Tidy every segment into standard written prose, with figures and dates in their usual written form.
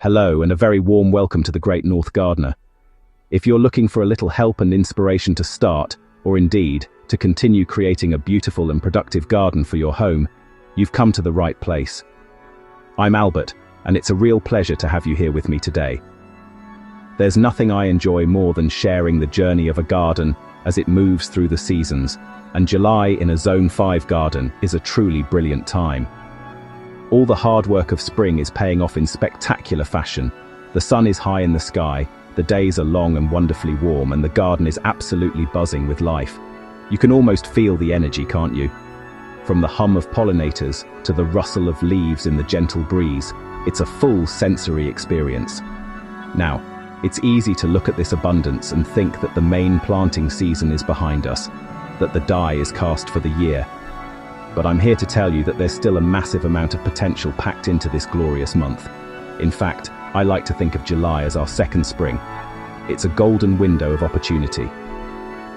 Hello and a very warm welcome to the Great North Gardener. If you're looking for a little help and inspiration to start, or indeed, to continue creating a beautiful and productive garden for your home, you've come to the right place. I'm Albert, and it's a real pleasure to have you here with me today. There's nothing I enjoy more than sharing the journey of a garden as it moves through the seasons, and July in a Zone 5 garden is a truly brilliant time. All the hard work of spring is paying off in spectacular fashion. The sun is high in the sky, the days are long and wonderfully warm, and the garden is absolutely buzzing with life. You can almost feel the energy, can't you? From the hum of pollinators to the rustle of leaves in the gentle breeze, it's a full sensory experience. Now, it's easy to look at this abundance and think that the main planting season is behind us, that the die is cast for the year. But I'm here to tell you that there's still a massive amount of potential packed into this glorious month. In fact, I like to think of July as our second spring. It's a golden window of opportunity.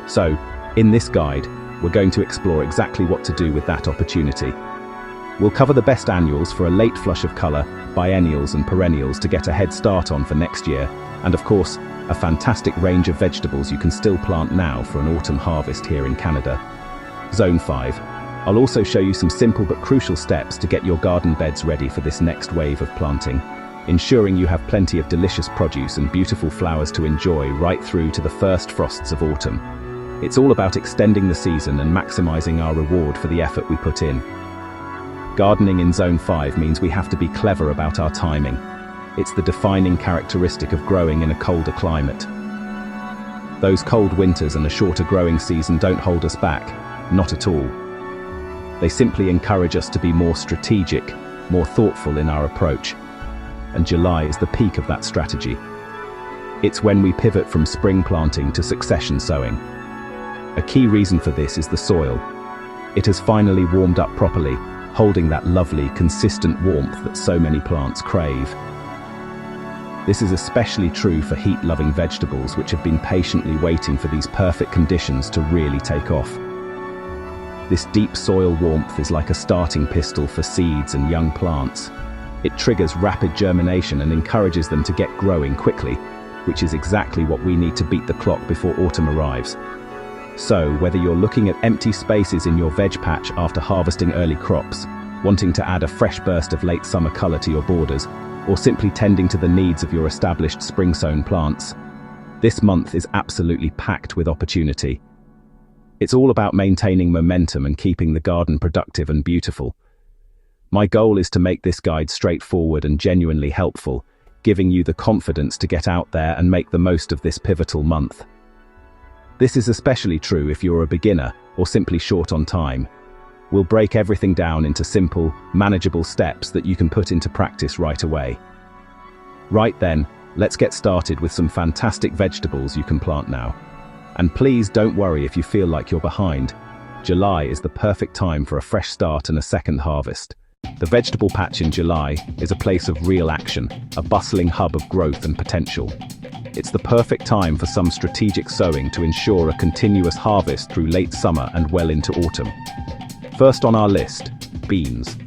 So, in this guide, we're going to explore exactly what to do with that opportunity. We'll cover the best annuals for a late flush of colour, biennials and perennials to get a head start on for next year, and of course, a fantastic range of vegetables you can still plant now for an autumn harvest here in Canada. Zone 5. I'll also show you some simple but crucial steps to get your garden beds ready for this next wave of planting, ensuring you have plenty of delicious produce and beautiful flowers to enjoy right through to the first frosts of autumn. It's all about extending the season and maximizing our reward for the effort we put in. Gardening in Zone 5 means we have to be clever about our timing. It's the defining characteristic of growing in a colder climate. Those cold winters and a shorter growing season don't hold us back, not at all. They simply encourage us to be more strategic, more thoughtful in our approach. And July is the peak of that strategy. It's when we pivot from spring planting to succession sowing. A key reason for this is the soil. It has finally warmed up properly, holding that lovely, consistent warmth that so many plants crave. This is especially true for heat-loving vegetables which have been patiently waiting for these perfect conditions to really take off. This deep soil warmth is like a starting pistol for seeds and young plants. It triggers rapid germination and encourages them to get growing quickly, which is exactly what we need to beat the clock before autumn arrives. So, whether you're looking at empty spaces in your veg patch after harvesting early crops, wanting to add a fresh burst of late summer color to your borders, or simply tending to the needs of your established spring-sown plants, this month is absolutely packed with opportunity. It's all about maintaining momentum and keeping the garden productive and beautiful. My goal is to make this guide straightforward and genuinely helpful, giving you the confidence to get out there and make the most of this pivotal month. This is especially true if you're a beginner or simply short on time. We'll break everything down into simple, manageable steps that you can put into practice right away. Right then, let's get started with some fantastic vegetables you can plant now. And please don't worry if you feel like you're behind. July is the perfect time for a fresh start and a second harvest. The vegetable patch in July is a place of real action, a bustling hub of growth and potential. It's the perfect time for some strategic sowing to ensure a continuous harvest through late summer and well into autumn. First on our list, beans.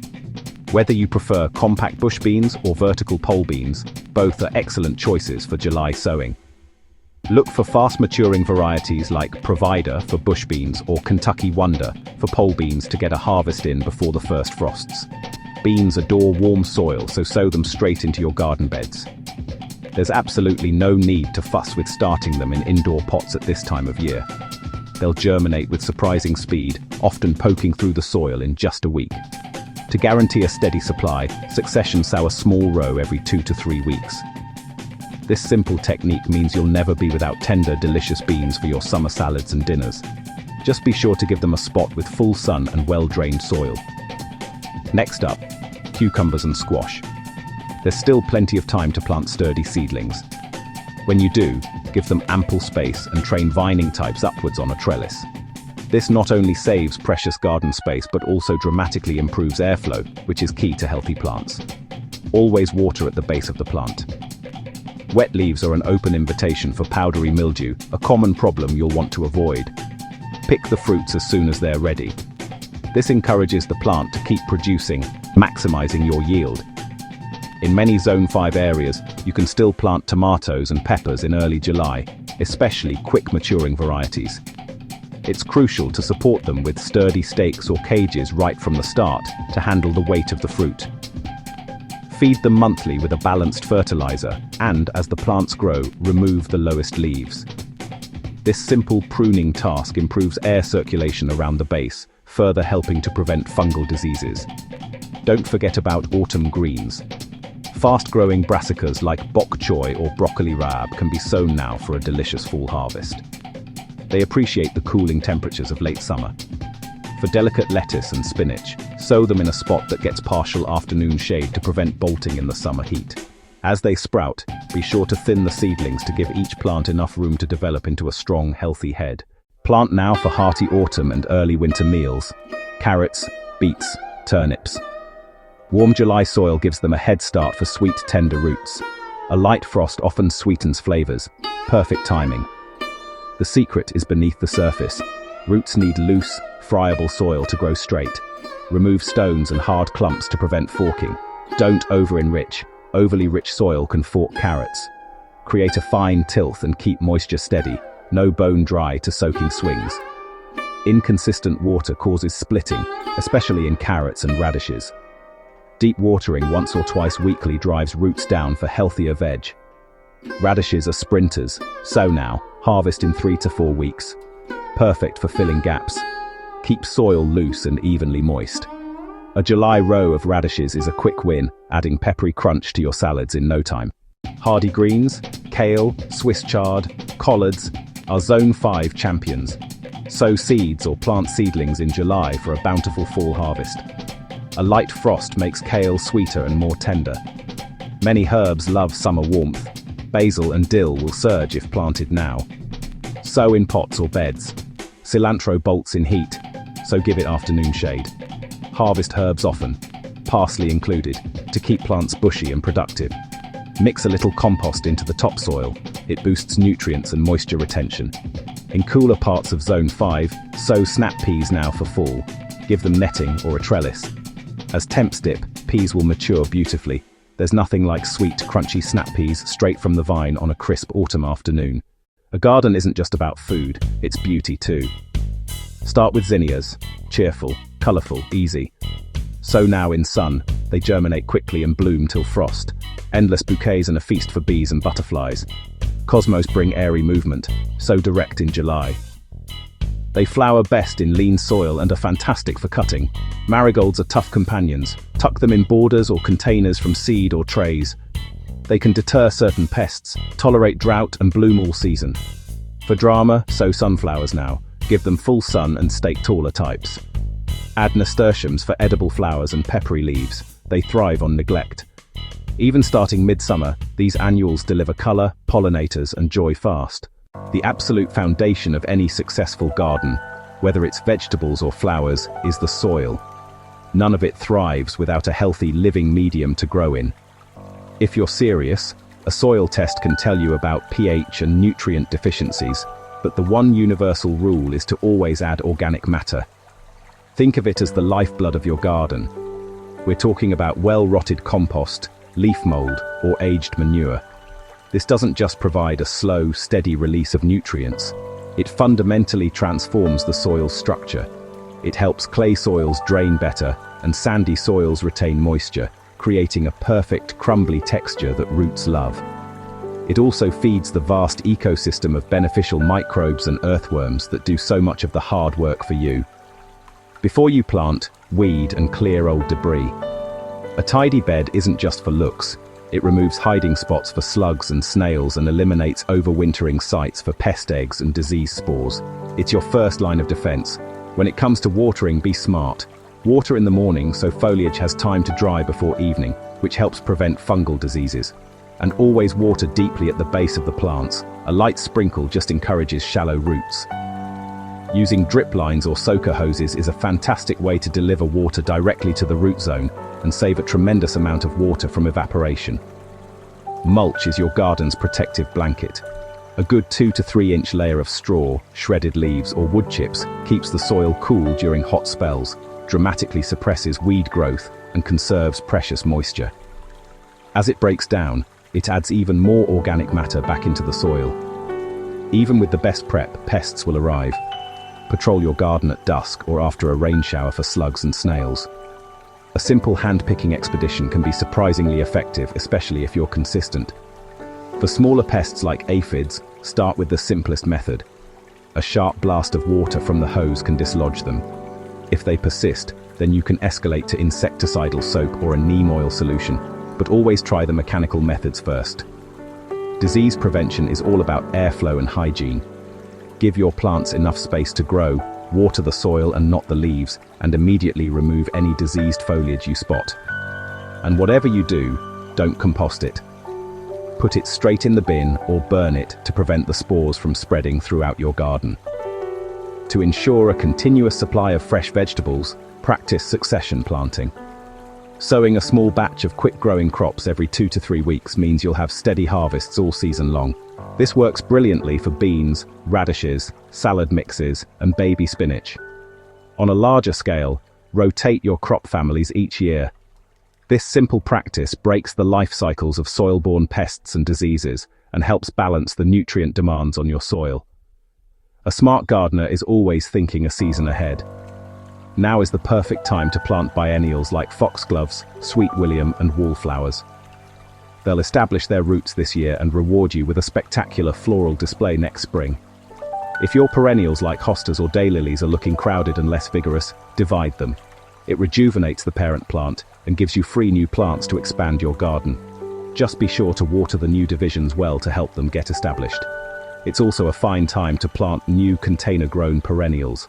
Whether you prefer compact bush beans or vertical pole beans, both are excellent choices for July sowing. Look for fast-maturing varieties like Provider for bush beans or Kentucky Wonder for pole beans to get a harvest in before the first frosts. Beans adore warm soil, so sow them straight into your garden beds. There's absolutely no need to fuss with starting them in indoor pots at this time of year. They'll germinate with surprising speed, often poking through the soil in just a week. To guarantee a steady supply, succession sow a small row every 2 to 3 weeks. This simple technique means you'll never be without tender, delicious beans for your summer salads and dinners. Just be sure to give them a spot with full sun and well-drained soil. Next up, cucumbers and squash. There's still plenty of time to plant sturdy seedlings. When you do, give them ample space and train vining types upwards on a trellis. This not only saves precious garden space but also dramatically improves airflow, which is key to healthy plants. Always water at the base of the plant. Wet leaves are an open invitation for powdery mildew, a common problem you'll want to avoid. Pick the fruits as soon as they're ready. This encourages the plant to keep producing, maximizing your yield. In many Zone 5 areas, you can still plant tomatoes and peppers in early July, especially quick-maturing varieties. It's crucial to support them with sturdy stakes or cages right from the start to handle the weight of the fruit. Feed them monthly with a balanced fertilizer and, as the plants grow, remove the lowest leaves. This simple pruning task improves air circulation around the base, further helping to prevent fungal diseases. Don't forget about autumn greens. Fast-growing brassicas like bok choy or broccoli raab can be sown now for a delicious fall harvest. They appreciate the cooling temperatures of late summer. For delicate lettuce and spinach, sow them in a spot that gets partial afternoon shade to prevent bolting in the summer heat. As they sprout, be sure to thin the seedlings to give each plant enough room to develop into a strong, healthy head. Plant now for hearty autumn and early winter meals: carrots, beets, turnips. Warm July soil gives them a head start for sweet, tender roots. A light frost often sweetens flavors. Perfect timing. The secret is beneath the surface. Roots need loose, friable soil to grow straight. Remove stones and hard clumps to prevent forking. Don't over-enrich. Overly rich soil can fork carrots. Create a fine tilth and keep moisture steady. No bone dry to soaking swings. Inconsistent water causes splitting, especially in carrots and radishes. Deep watering once or twice weekly drives roots down for healthier veg. Radishes are sprinters. Sow now, harvest in 3 to 4 weeks. Perfect for filling gaps. Keep soil loose and evenly moist. A July row of radishes is a quick win, adding peppery crunch to your salads in no time. Hardy greens, kale, Swiss chard, collards are Zone 5 champions. Sow seeds or plant seedlings in July for a bountiful fall harvest. A light frost makes kale sweeter and more tender. Many herbs love summer warmth. Basil and dill will surge if planted now. Sow in pots or beds. Cilantro bolts in heat, so give it afternoon shade. Harvest herbs often, parsley included, to keep plants bushy and productive. Mix a little compost into the topsoil. It boosts nutrients and moisture retention. In cooler parts of Zone 5, sow snap peas now for fall. Give them netting or a trellis. As temps dip, peas will mature beautifully. There's nothing like sweet, crunchy snap peas straight from the vine on a crisp autumn afternoon. A garden isn't just about food, it's beauty too. Start with zinnias. Cheerful, colourful, easy. Sow now in sun. They germinate quickly and bloom till frost. Endless bouquets and a feast for bees and butterflies. Cosmos bring airy movement. Sow direct in July. They flower best in lean soil and are fantastic for cutting. Marigolds are tough companions. Tuck them in borders or containers from seed or trays. They can deter certain pests, tolerate drought and bloom all season. For drama, sow sunflowers now. Give them full sun and stake taller types. Add nasturtiums for edible flowers and peppery leaves. They thrive on neglect. Even starting midsummer, these annuals deliver colour, pollinators and joy fast. The absolute foundation of any successful garden, whether it's vegetables or flowers, is the soil. None of it thrives without a healthy living medium to grow in. If you're serious, a soil test can tell you about pH and nutrient deficiencies, but the one universal rule is to always add organic matter. Think of it as the lifeblood of your garden. We're talking about well-rotted compost, leaf mold, or aged manure. This doesn't just provide a slow, steady release of nutrients. It fundamentally transforms the soil's structure. It helps clay soils drain better and sandy soils retain moisture, creating a perfect, crumbly texture that roots love. It also feeds the vast ecosystem of beneficial microbes and earthworms that do so much of the hard work for you. Before you plant, weed and clear old debris. A tidy bed isn't just for looks. It removes hiding spots for slugs and snails and eliminates overwintering sites for pest eggs and disease spores. It's your first line of defense. When it comes to watering, be smart. Water in the morning so foliage has time to dry before evening, which helps prevent fungal diseases. And always water deeply at the base of the plants. A light sprinkle just encourages shallow roots. Using drip lines or soaker hoses is a fantastic way to deliver water directly to the root zone and save a tremendous amount of water from evaporation. Mulch is your garden's protective blanket. A good 2 to 3 inch layer of straw, shredded leaves or wood chips keeps the soil cool during hot spells, dramatically suppresses weed growth and conserves precious moisture. As it breaks down, it adds even more organic matter back into the soil. Even with the best prep, pests will arrive. Patrol your garden at dusk or after a rain shower for slugs and snails. A simple hand-picking expedition can be surprisingly effective, especially if you're consistent. For smaller pests like aphids, start with the simplest method. A sharp blast of water from the hose can dislodge them. If they persist, then you can escalate to insecticidal soap or a neem oil solution, but always try the mechanical methods first. Disease prevention is all about airflow and hygiene. Give your plants enough space to grow, water the soil and not the leaves, and immediately remove any diseased foliage you spot. And whatever you do, don't compost it. Put it straight in the bin or burn it to prevent the spores from spreading throughout your garden. To ensure a continuous supply of fresh vegetables, practice succession planting. Sowing a small batch of quick-growing crops every 2 to 3 weeks means you'll have steady harvests all season long. This works brilliantly for beans, radishes, salad mixes, and baby spinach. On a larger scale, rotate your crop families each year. This simple practice breaks the life cycles of soil-borne pests and diseases and helps balance the nutrient demands on your soil. A smart gardener is always thinking a season ahead. Now is the perfect time to plant biennials like foxgloves, sweet william, and wallflowers. They'll establish their roots this year and reward you with a spectacular floral display next spring. If your perennials like hostas or daylilies are looking crowded and less vigorous, divide them. It rejuvenates the parent plant and gives you free new plants to expand your garden. Just be sure to water the new divisions well to help them get established. It's also a fine time to plant new container-grown perennials.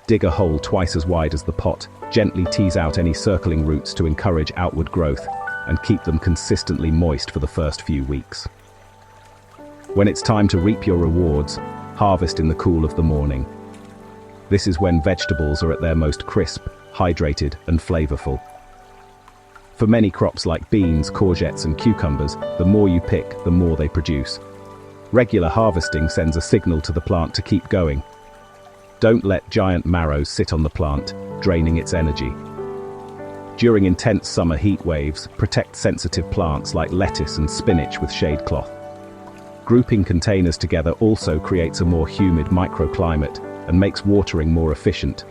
Dig a hole twice as wide as the pot, gently tease out any circling roots to encourage outward growth, and keep them consistently moist for the first few weeks. When it's time to reap your rewards, harvest in the cool of the morning. This is when vegetables are at their most crisp, hydrated, and flavorful. For many crops like beans, courgettes, and cucumbers, the more you pick, the more they produce. Regular harvesting sends a signal to the plant to keep going. Don't let giant marrows sit on the plant, draining its energy. During intense summer heat waves, protect sensitive plants like lettuce and spinach with shade cloth. Grouping containers together also creates a more humid microclimate and makes watering more efficient.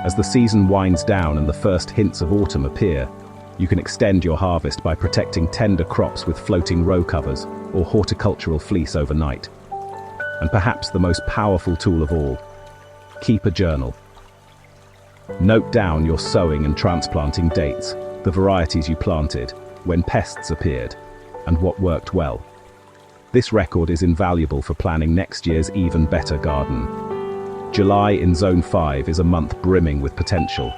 As the season winds down and the first hints of autumn appear, you can extend your harvest by protecting tender crops with floating row covers or horticultural fleece overnight. And perhaps the most powerful tool of all, keep a journal. Note down your sowing and transplanting dates, the varieties you planted, when pests appeared, and what worked well. This record is invaluable for planning next year's even better garden. July in Zone 5 is a month brimming with potential.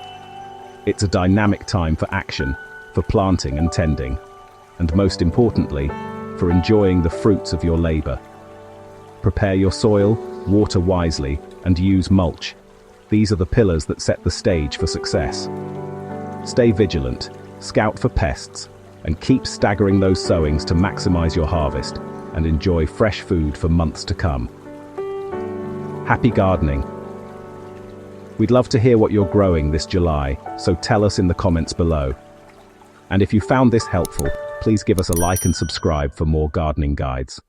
It's a dynamic time for action, for planting and tending, and most importantly, for enjoying the fruits of your labor. Prepare your soil, water wisely, and use mulch. These are the pillars that set the stage for success. Stay vigilant, scout for pests, and keep staggering those sowings to maximize your harvest and enjoy fresh food for months to come. Happy gardening! We'd love to hear what you're growing this July, so tell us in the comments below. And if you found this helpful, please give us a like and subscribe for more gardening guides.